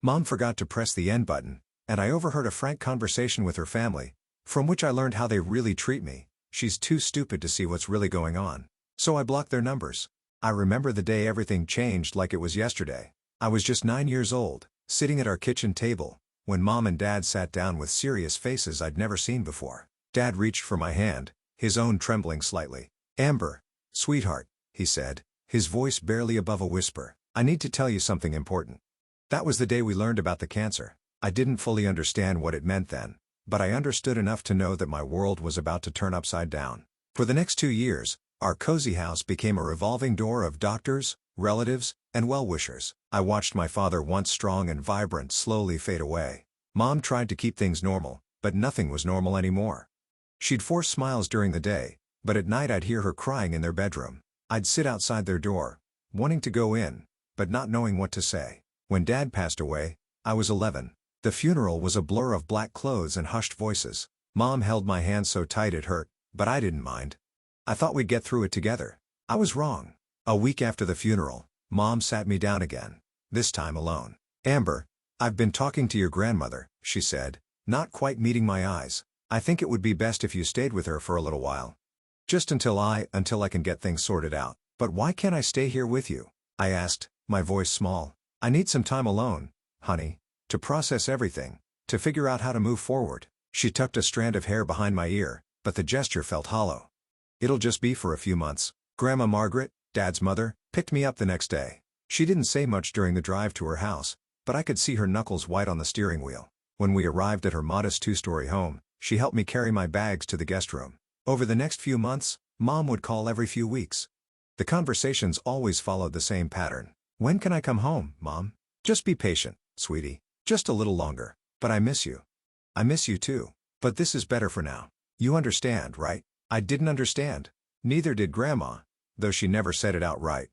Mom forgot to press the end button, and I overheard a frank conversation with her family, from which I learned how they really treat me. She's too stupid to see what's really going on. So I blocked their numbers. I remember the day everything changed like it was yesterday. I was just 9 years old, sitting at our kitchen table, when Mom and Dad sat down with serious faces I'd never seen before. Dad reached for my hand, his own trembling slightly. "Amber, sweetheart," he said, his voice barely above a whisper, "I need to tell you something important." That was the day we learned about the cancer. I didn't fully understand what it meant then, but I understood enough to know that my world was about to turn upside down. For the next 2 years, our cozy house became a revolving door of doctors, relatives, and well-wishers. I watched my father, once strong and vibrant, slowly fade away. Mom tried to keep things normal, but nothing was normal anymore. She'd force smiles during the day, but at night I'd hear her crying in their bedroom. I'd sit outside their door, wanting to go in, but not knowing what to say. When Dad passed away, I was 11. The funeral was a blur of black clothes and hushed voices. Mom held my hand so tight it hurt, but I didn't mind. I thought we'd get through it together. I was wrong. A week after the funeral, Mom sat me down again, this time alone. "Amber, I've been talking to your grandmother," she said, not quite meeting my eyes. "I think it would be best if you stayed with her for a little while. Just until I can get things sorted out." "But why can't I stay here with you?" I asked, my voice small. "I need some time alone, honey, to process everything, to figure out how to move forward." She tucked a strand of hair behind my ear, but the gesture felt hollow. "It'll just be for a few months." Grandma Margaret, Dad's mother, picked me up the next day. She didn't say much during the drive to her house, but I could see her knuckles white on the steering wheel. When we arrived at her modest 2-story home, she helped me carry my bags to the guest room. Over the next few months, Mom would call every few weeks. The conversations always followed the same pattern. "When can I come home, Mom? Just be patient, sweetie. Just a little longer. But I miss you." "I miss you too. But this is better for now. You understand, right?" I didn't understand. Neither did Grandma, though she never said it outright.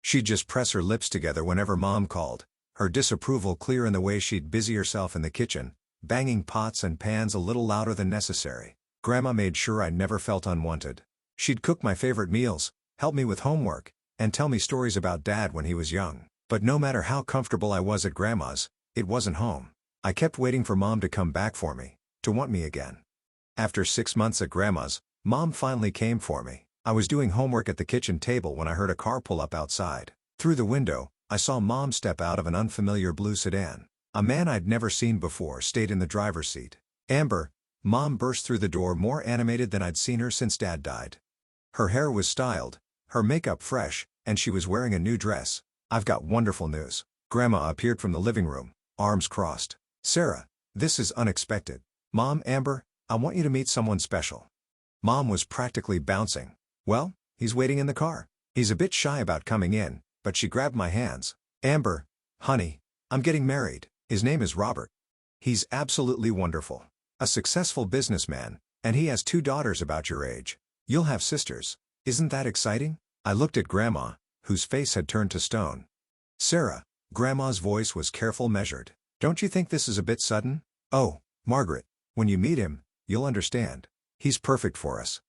She'd just press her lips together whenever Mom called, her disapproval clear in the way she'd busy herself in the kitchen, banging pots and pans a little louder than necessary. Grandma made sure I never felt unwanted. She'd cook my favorite meals, help me with homework, and tell me stories about Dad when he was young. But no matter how comfortable I was at Grandma's, it wasn't home. I kept waiting for Mom to come back for me, to want me again. After 6 months at Grandma's, Mom finally came for me. I was doing homework at the kitchen table when I heard a car pull up outside. Through the window, I saw Mom step out of an unfamiliar blue sedan. A man I'd never seen before stayed in the driver's seat. "Amber," Mom burst through the door, more animated than I'd seen her since Dad died. Her hair was styled, her makeup fresh, and she was wearing a new dress. "I've got wonderful news." Grandma appeared from the living room, arms crossed. "Sarah, this is unexpected." "Mom, Amber, I want you to meet someone special." Mom was practically bouncing. "Well, he's waiting in the car. He's a bit shy about coming in," but she grabbed my hands. "Amber, honey, I'm getting married. His name is Robert. He's absolutely wonderful. A successful businessman, and he has 2 daughters about your age. You'll have sisters. Isn't that exciting?" I looked at Grandma, whose face had turned to stone. "Sarah," Grandma's voice was careful, measured, "don't you think this is a bit sudden?" "Oh, Margaret, when you meet him, you'll understand. He's perfect for us.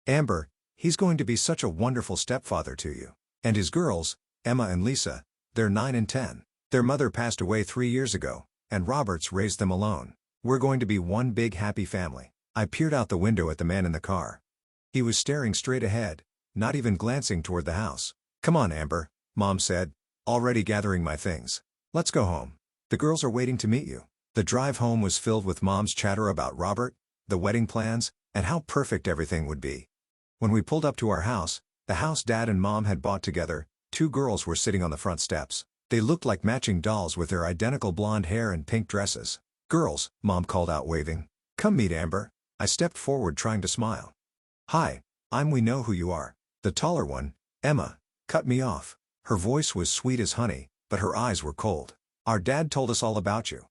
Amber, he's going to be such a wonderful stepfather to you. And his girls, Emma and Lisa, they're 9 and 10. Their mother passed away 3 years ago, and Robert's raised them alone. We're going to be one big happy family." I peered out the window at the man in the car. He was staring straight ahead, not even glancing toward the house. "Come on, Amber," Mom said, already gathering my things. "Let's go home. The girls are waiting to meet you." The drive home was filled with Mom's chatter about Robert, the wedding plans, and how perfect everything would be. When we pulled up to our house, the house Dad and Mom had bought together, 2 girls were sitting on the front steps. They looked like matching dolls with their identical blonde hair and pink dresses. "Girls," Mom called out, waving. "Come meet Amber." I stepped forward, trying to smile. "Hi, we know who you are." The taller one, Emma, cut me off. Her voice was sweet as honey, but her eyes were cold. "Our dad told us all about you."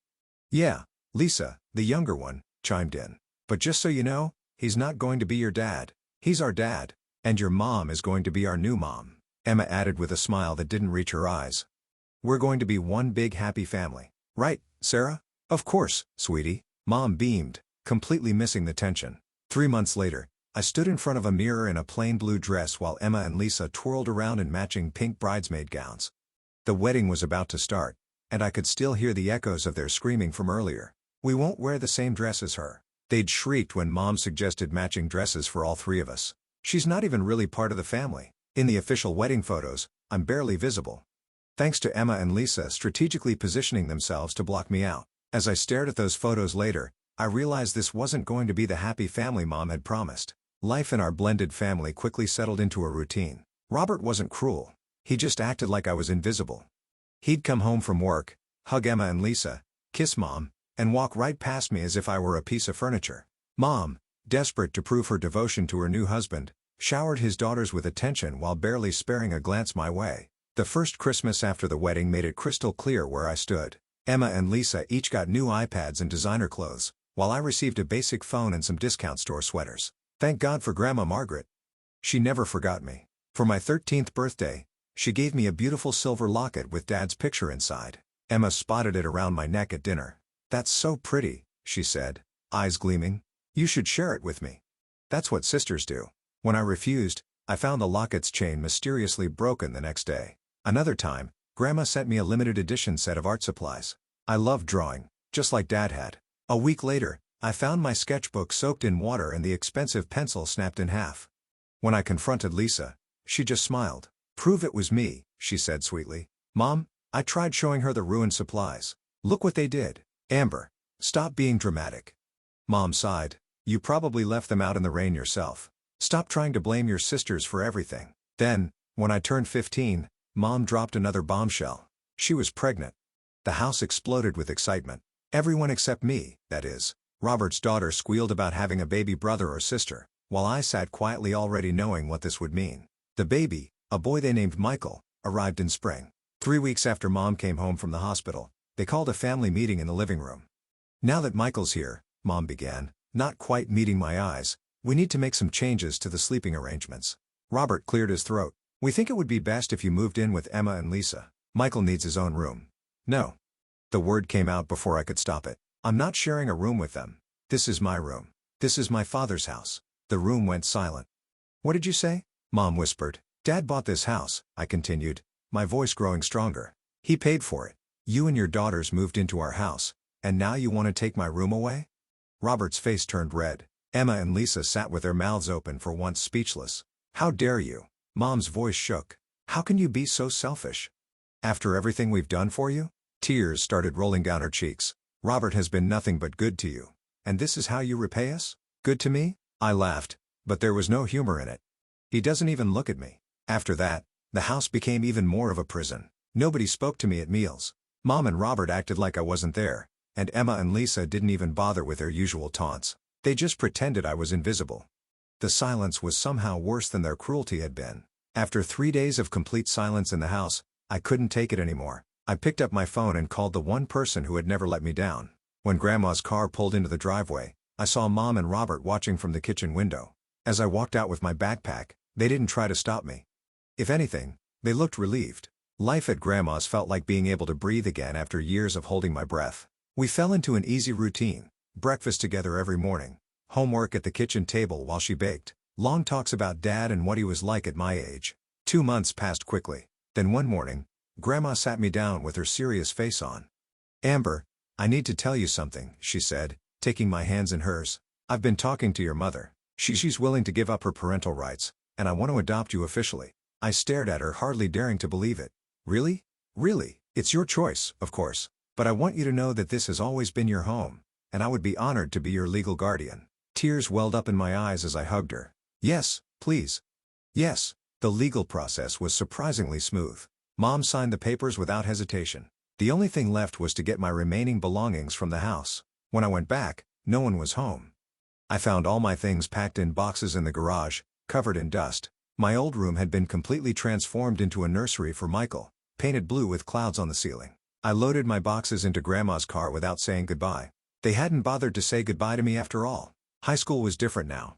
"Yeah," Lisa, the younger one, chimed in. "But just so you know, he's not going to be your dad. He's our dad, and your mom is going to be our new mom," Emma added with a smile that didn't reach her eyes. "We're going to be one big happy family. Right, Sarah?" "Of course, sweetie," Mom beamed, completely missing the tension. 3 months later, I stood in front of a mirror in a plain blue dress while Emma and Lisa twirled around in matching pink bridesmaid gowns. The wedding was about to start, and I could still hear the echoes of their screaming from earlier. "We won't wear the same dress as her." They'd shrieked when Mom suggested matching dresses for all three of us. "She's not even really part of the family. In the official wedding photos, I'm barely visible." Thanks to Emma and Lisa strategically positioning themselves to block me out. As I stared at those photos later, I realized this wasn't going to be the happy family Mom had promised. Life in our blended family quickly settled into a routine. Robert wasn't cruel. He just acted like I was invisible. He'd come home from work, hug Emma and Lisa, kiss Mom, and walk right past me as if I were a piece of furniture. Mom, desperate to prove her devotion to her new husband, showered his daughters with attention while barely sparing a glance my way. The first Christmas after the wedding made it crystal clear where I stood. Emma and Lisa each got new iPads and designer clothes, while I received a basic phone and some discount store sweaters. Thank God for Grandma Margaret. She never forgot me. For my 13th birthday, she gave me a beautiful silver locket with Dad's picture inside. Emma spotted it around my neck at dinner. "That's so pretty," she said, eyes gleaming. "You should share it with me." That's what sisters do. When I refused, I found the locket's chain mysteriously broken the next day. Another time, Grandma sent me a limited edition set of art supplies. I loved drawing, just like Dad had. A week later, I found my sketchbook soaked in water and the expensive pencil snapped in half. When I confronted Lisa, she just smiled. "Prove it was me," she said sweetly. "Mom, I tried showing her the ruined supplies. Look what they did." "Amber, stop being dramatic." Mom sighed. "You probably left them out in the rain yourself. Stop trying to blame your sisters for everything." Then, when I turned 15, Mom dropped another bombshell. She was pregnant. The house exploded with excitement. Everyone except me, that is. Robert's daughter squealed about having a baby brother or sister, while I sat quietly already knowing what this would mean. The baby, a boy they named Michael, arrived in spring. 3 weeks after Mom came home from the hospital, they called a family meeting in the living room. "Now that Michael's here," Mom began, not quite meeting my eyes, "we need to make some changes to the sleeping arrangements." Robert cleared his throat. "We think it would be best if you moved in with Emma and Lisa. Michael needs his own room." "No." The word came out before I could stop it. "I'm not sharing a room with them. This is my room. This is my father's house." The room went silent. "What did you say?" Mom whispered. "Dad bought this house," I continued, my voice growing stronger. "He paid for it. You and your daughters moved into our house, and now you want to take my room away?" Robert's face turned red. Emma and Lisa sat with their mouths open for once speechless. "How dare you?" Mom's voice shook. "How can you be so selfish? After everything we've done for you?" Tears started rolling down her cheeks. "Robert has been nothing but good to you. And this is how you repay us? Good to me?" I laughed, but there was no humor in it. "He doesn't even look at me." After that, the house became even more of a prison. Nobody spoke to me at meals. Mom and Robert acted like I wasn't there, and Emma and Lisa didn't even bother with their usual taunts. They just pretended I was invisible. The silence was somehow worse than their cruelty had been. After 3 days of complete silence in the house, I couldn't take it anymore. I picked up my phone and called the one person who had never let me down. When Grandma's car pulled into the driveway, I saw Mom and Robert watching from the kitchen window. As I walked out with my backpack, they didn't try to stop me. If anything, they looked relieved. Life at Grandma's felt like being able to breathe again after years of holding my breath. We fell into an easy routine: breakfast together every morning, homework at the kitchen table while she baked, long talks about Dad and what he was like at my age. 2 months passed quickly. Then one morning, Grandma sat me down with her serious face on. "Amber, I need to tell you something," she said, taking my hands in hers. "I've been talking to your mother. She's willing to give up her parental rights, and I want to adopt you officially." I stared at her, hardly daring to believe it. "Really? Really? It's your choice, of course. But I want you to know that this has always been your home, and I would be honored to be your legal guardian." Tears welled up in my eyes as I hugged her. "Yes, please." Yes. The legal process was surprisingly smooth. Mom signed the papers without hesitation. The only thing left was to get my remaining belongings from the house. When I went back, no one was home. I found all my things packed in boxes in the garage, covered in dust. My old room had been completely transformed into a nursery for Michael, painted blue with clouds on the ceiling. I loaded my boxes into Grandma's car without saying goodbye. They hadn't bothered to say goodbye to me after all. High school was different now.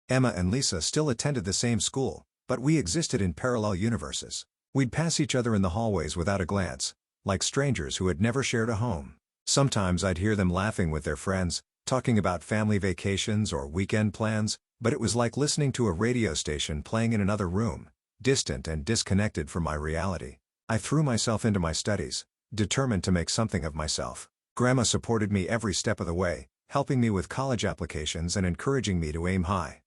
Emma and Lisa still attended the same school, but we existed in parallel universes. We'd pass each other in the hallways without a glance, like strangers who had never shared a home. Sometimes I'd hear them laughing with their friends, talking about family vacations or weekend plans, but it was like listening to a radio station playing in another room, distant and disconnected from my reality. I threw myself into my studies, determined to make something of myself. Grandma supported me every step of the way, helping me with college applications and encouraging me to aim high.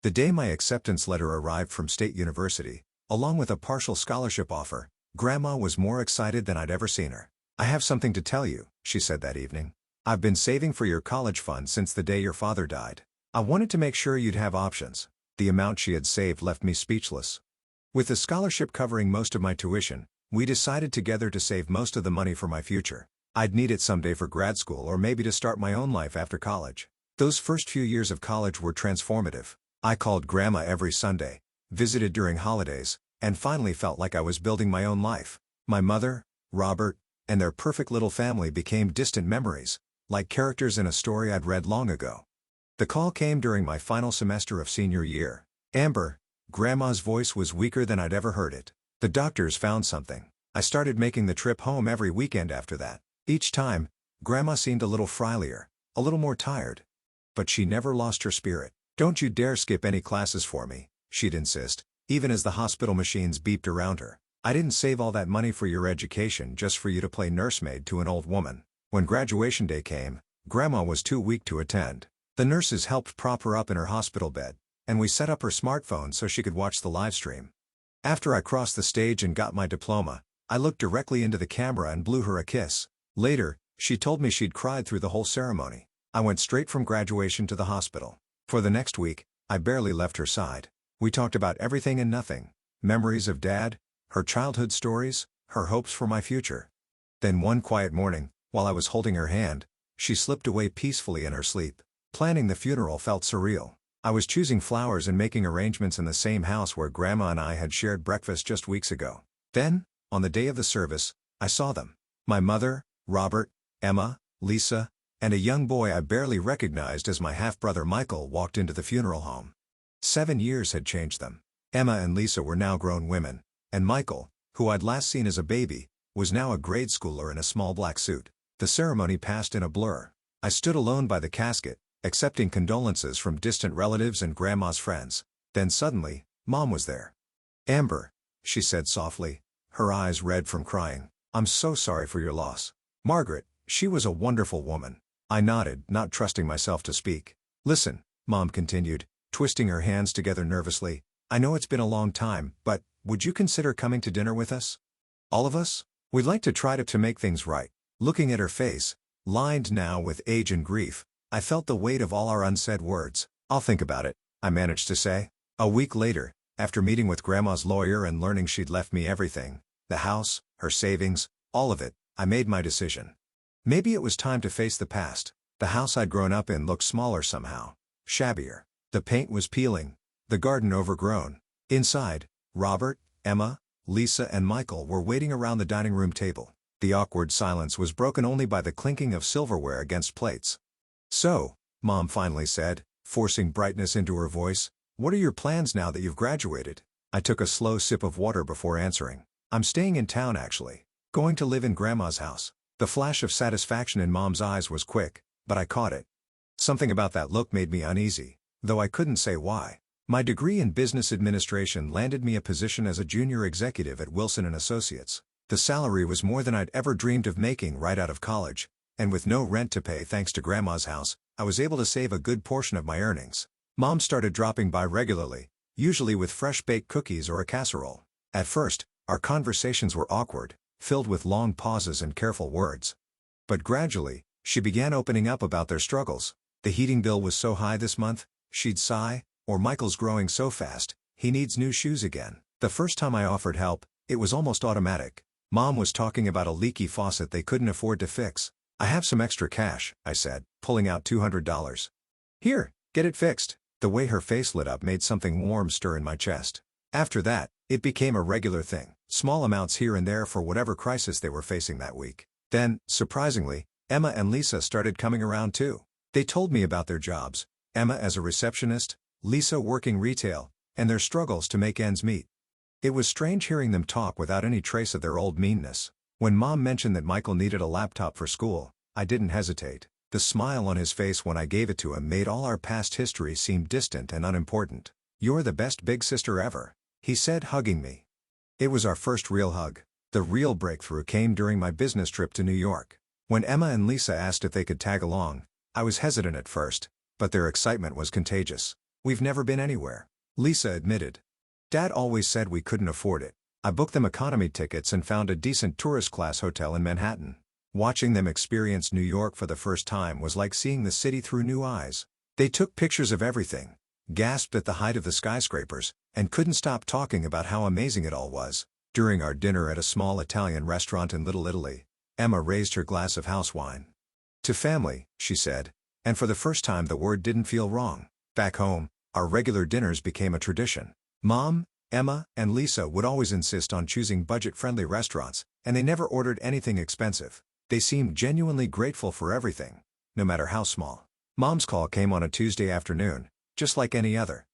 The day my acceptance letter arrived from State University, along with a partial scholarship offer, Grandma was more excited than I'd ever seen her. "I have something to tell you," she said that evening. "I've been saving for your college fund since the day your father died. I wanted to make sure you'd have options." The amount she had saved left me speechless. With the scholarship covering most of my tuition, we decided together to save most of the money for my future. I'd need it someday for grad school or maybe to start my own life after college. Those first few years of college were transformative. I called Grandma every Sunday, visited during holidays, and finally felt like I was building my own life. My mother, Robert, and their perfect little family became distant memories, like characters in a story I'd read long ago. The call came during my final semester of senior year. "Amber." Grandma's voice was weaker than I'd ever heard it. "The doctors found something." I started making the trip home every weekend after that. Each time, Grandma seemed a little frilier, a little more tired. But she never lost her spirit. "Don't you dare skip any classes for me," she'd insist, even as the hospital machines beeped around her. "I didn't save all that money for your education just for you to play nursemaid to an old woman." When graduation day came, Grandma was too weak to attend. The nurses helped prop her up in her hospital bed, and we set up her smartphone so she could watch the live stream. After I crossed the stage and got my diploma, I looked directly into the camera and blew her a kiss. Later, she told me she'd cried through the whole ceremony. I went straight from graduation to the hospital. For the next week, I barely left her side. We talked about everything and nothing. Memories of Dad, her childhood stories, her hopes for my future. Then one quiet morning, while I was holding her hand, she slipped away peacefully in her sleep. Planning the funeral felt surreal. I was choosing flowers and making arrangements in the same house where Grandma and I had shared breakfast just weeks ago. Then, on the day of the service, I saw them. My mother, Robert, Emma, Lisa, and a young boy I barely recognized as my half-brother Michael walked into the funeral home. 7 years had changed them. Emma and Lisa were now grown women, and Michael, who I'd last seen as a baby, was now a grade schooler in a small black suit. The ceremony passed in a blur. I stood alone by the casket, accepting condolences from distant relatives and Grandma's friends. Then suddenly, Mom was there. "Amber," she said softly, her eyes red from crying, "I'm so sorry for your loss." Margaret, she was a wonderful woman. I nodded, not trusting myself to speak. "Listen," Mom continued, twisting her hands together nervously, "I know it's been a long time, but would you consider coming to dinner with us? All of us? We'd like to try to make things right." Looking at her face, lined now with age and grief, I felt the weight of all our unsaid words. "I'll think about it," I managed to say. A week later, after meeting with Grandma's lawyer and learning she'd left me everything, the house, her savings, all of it, I made my decision. Maybe it was time to face the past. The house I'd grown up in looked smaller somehow, shabbier. The paint was peeling, the garden overgrown. Inside, Robert, Emma, Lisa and Michael were waiting around the dining room table. The awkward silence was broken only by the clinking of silverware against plates. "So," Mom finally said, forcing brightness into her voice, "what are your plans now that you've graduated?" I took a slow sip of water before answering. "I'm staying in town actually. Going to live in Grandma's house." The flash of satisfaction in Mom's eyes was quick, but I caught it. Something about that look made me uneasy, though I couldn't say why. My degree in business administration landed me a position as a junior executive at Wilson & Associates. The salary was more than I'd ever dreamed of making right out of college, and with no rent to pay thanks to Grandma's house, I was able to save a good portion of my earnings. Mom started dropping by regularly, usually with fresh-baked cookies or a casserole. At first, our conversations were awkward, filled with long pauses and careful words. But gradually, she began opening up about their struggles. "The heating bill was so high this month," she'd sigh, or "Michael's growing so fast, he needs new shoes again." The first time I offered help, it was almost automatic. Mom was talking about a leaky faucet they couldn't afford to fix. "I have some extra cash," I said, pulling out $200. "Here, get it fixed." The way her face lit up made something warm stir in my chest. After that, it became a regular thing, small amounts here and there for whatever crisis they were facing that week. Then, surprisingly, Emma and Lisa started coming around too. They told me about their jobs, Emma as a receptionist, Lisa working retail, and their struggles to make ends meet. It was strange hearing them talk without any trace of their old meanness. When Mom mentioned that Michael needed a laptop for school, I didn't hesitate. The smile on his face when I gave it to him made all our past history seem distant and unimportant. "You're the best big sister ever," he said, hugging me. It was our first real hug. The real breakthrough came during my business trip to New York. When Emma and Lisa asked if they could tag along, I was hesitant at first, but their excitement was contagious. "We've never been anywhere," Lisa admitted. "Dad always said we couldn't afford it." I booked them economy tickets and found a decent tourist-class hotel in Manhattan. Watching them experience New York for the first time was like seeing the city through new eyes. They took pictures of everything, gasped at the height of the skyscrapers, and couldn't stop talking about how amazing it all was. During our dinner at a small Italian restaurant in Little Italy, Emma raised her glass of house wine. "To family," she said, and for the first time the word didn't feel wrong. Back home, our regular dinners became a tradition. Mom, Emma, and Lisa would always insist on choosing budget-friendly restaurants, and they never ordered anything expensive. They seemed genuinely grateful for everything, no matter how small. Mom's call came on a Tuesday afternoon, just like any other.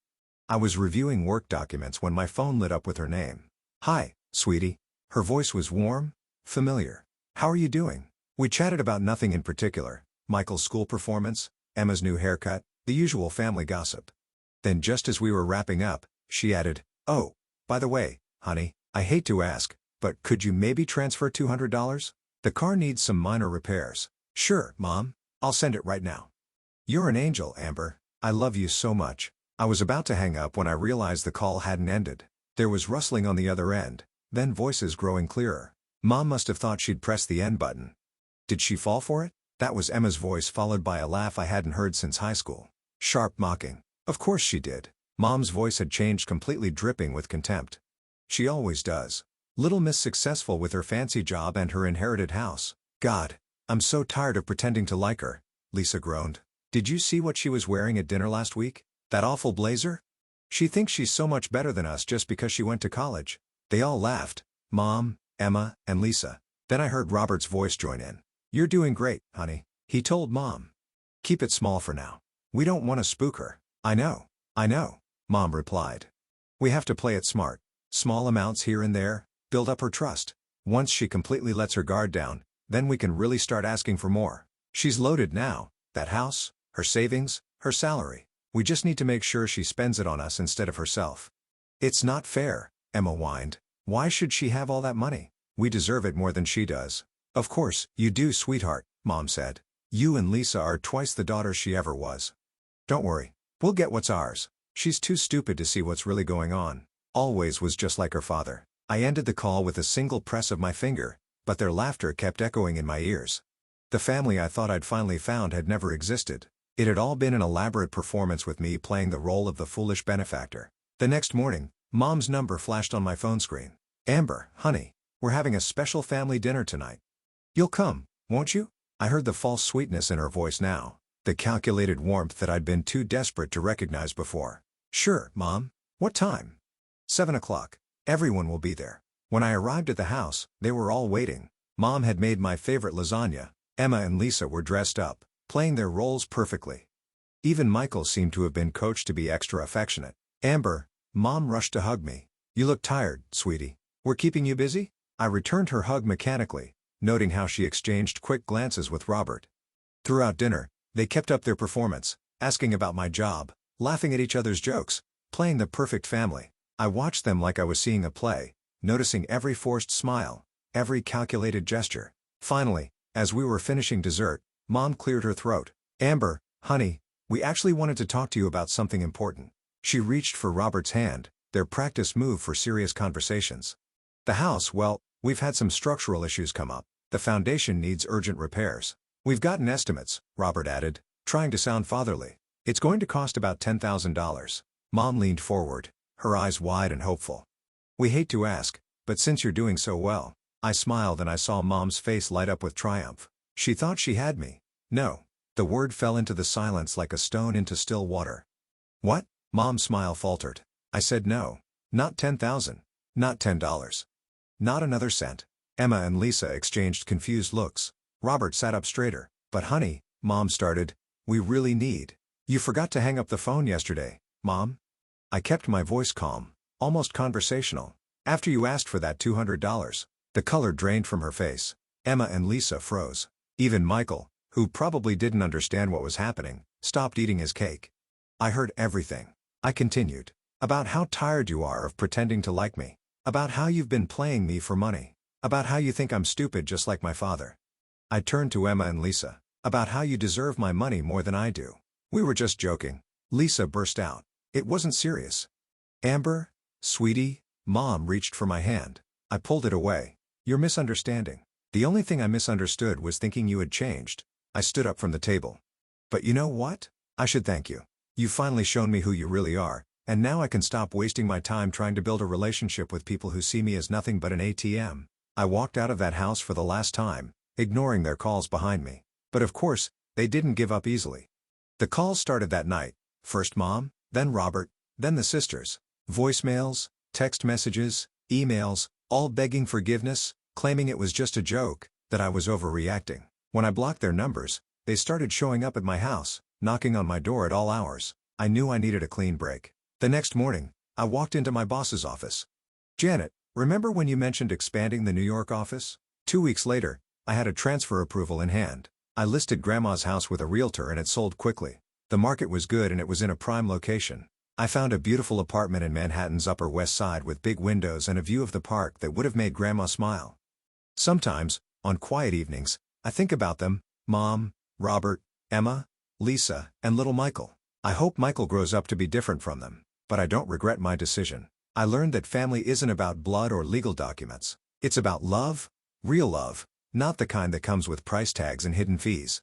I was reviewing work documents when my phone lit up with her name. "Hi, sweetie." Her voice was warm, familiar. "How are you doing?" We chatted about nothing in particular, Michael's school performance, Emma's new haircut, the usual family gossip. Then just as we were wrapping up, she added, "Oh, by the way, honey, I hate to ask, but could you maybe transfer $200? The car needs some minor repairs." "Sure, Mom. I'll send it right now." "You're an angel, Amber. I love you so much." I was about to hang up when I realized the call hadn't ended. There was rustling on the other end, then voices growing clearer. Mom must have thought she'd pressed the end button. "Did she fall for it?" That was Emma's voice, followed by a laugh I hadn't heard since high school. Sharp mocking. "Of course she did." Mom's voice had changed completely, dripping with contempt. "She always does. Little Miss successful with her fancy job and her inherited house. God, I'm so tired of pretending to like her," Lisa groaned. "Did you see what she was wearing at dinner last week? That awful blazer? She thinks she's so much better than us just because she went to college." They all laughed, Mom, Emma, and Lisa. Then I heard Robert's voice join in. "You're doing great, honey," he told Mom. "Keep it small for now. We don't want to spook her." I know, Mom replied. "We have to play it smart. Small amounts here and there, build up her trust. Once she completely lets her guard down, then we can really start asking for more. She's loaded now, that house, her savings, her salary. We just need to make sure she spends it on us instead of herself." "It's not fair," Emma whined. "Why should she have all that money? We deserve it more than she does." "Of course, you do, sweetheart," Mom said. "You and Lisa are twice the daughters she ever was. Don't worry, we'll get what's ours. She's too stupid to see what's really going on. Always was just like her father." I ended the call with a single press of my finger, but their laughter kept echoing in my ears. The family I thought I'd finally found had never existed. It had all been an elaborate performance with me playing the role of the foolish benefactor. The next morning, Mom's number flashed on my phone screen. "Amber, honey, we're having a special family dinner tonight. You'll come, won't you?" I heard the false sweetness in her voice now, the calculated warmth that I'd been too desperate to recognize before. "Sure, Mom. What time?" 7 o'clock. Everyone will be there." When I arrived at the house, they were all waiting. Mom had made my favorite lasagna. Emma and Lisa were dressed up, playing their roles perfectly. Even Michael seemed to have been coached to be extra affectionate. "Amber," Mom rushed to hug me. "You look tired, sweetie. We're keeping you busy?" I returned her hug mechanically, noting how she exchanged quick glances with Robert. Throughout dinner, they kept up their performance, asking about my job, laughing at each other's jokes, playing the perfect family. I watched them like I was seeing a play, noticing every forced smile, every calculated gesture. Finally, as we were finishing dessert, Mom cleared her throat. "Amber, honey, we actually wanted to talk to you about something important." She reached for Robert's hand, their practice move for serious conversations. "The house, well, we've had some structural issues come up. The foundation needs urgent repairs. We've gotten estimates," Robert added, trying to sound fatherly. "It's going to cost about $10,000. Mom leaned forward, her eyes wide and hopeful. "We hate to ask, but since you're doing so well." I smiled and I saw Mom's face light up with triumph. She thought she had me. "No." The word fell into the silence like a stone into still water. "What?" Mom's smile faltered. I said no. Not 10,000. Not $10. Not another cent. Emma and Lisa exchanged confused looks. Robert sat up straighter. "But honey," Mom started, "we really need." "You forgot to hang up the phone yesterday, Mom." I kept my voice calm, almost conversational. "After you asked for that $200. The color drained from her face. Emma and Lisa froze. Even Michael, who probably didn't understand what was happening, stopped eating his cake. "I heard everything," I continued. "About how tired you are of pretending to like me. About how you've been playing me for money. About how you think I'm stupid just like my father. I turned to Emma and Lisa. About how you deserve my money more than I do. We were just joking. Lisa burst out. It wasn't serious. Amber, sweetie, Mom reached for my hand. I pulled it away. You're misunderstanding. The only thing I misunderstood was thinking you had changed. I stood up from the table. But you know what? I should thank you. You've finally shown me who you really are, and now I can stop wasting my time trying to build a relationship with people who see me as nothing but an ATM. I walked out of that house for the last time, ignoring their calls behind me. But of course, they didn't give up easily. The calls started that night. First Mom, then Robert, then the sisters. Voicemails, text messages, emails, all begging forgiveness, claiming it was just a joke, that I was overreacting. When I blocked their numbers, they started showing up at my house, knocking on my door at all hours. I knew I needed a clean break. The next morning, I walked into my boss's office. Janet, remember when you mentioned expanding the New York office? 2 weeks later, I had a transfer approval in hand. I listed Grandma's house with a realtor and it sold quickly. The market was good and it was in a prime location. I found a beautiful apartment in Manhattan's Upper West Side with big windows and a view of the park that would have made Grandma smile. Sometimes, on quiet evenings, I think about them, Mom, Robert, Emma, Lisa, and little Michael. I hope Michael grows up to be different from them, but I don't regret my decision. I learned that family isn't about blood or legal documents. It's about love, real love, not the kind that comes with price tags and hidden fees.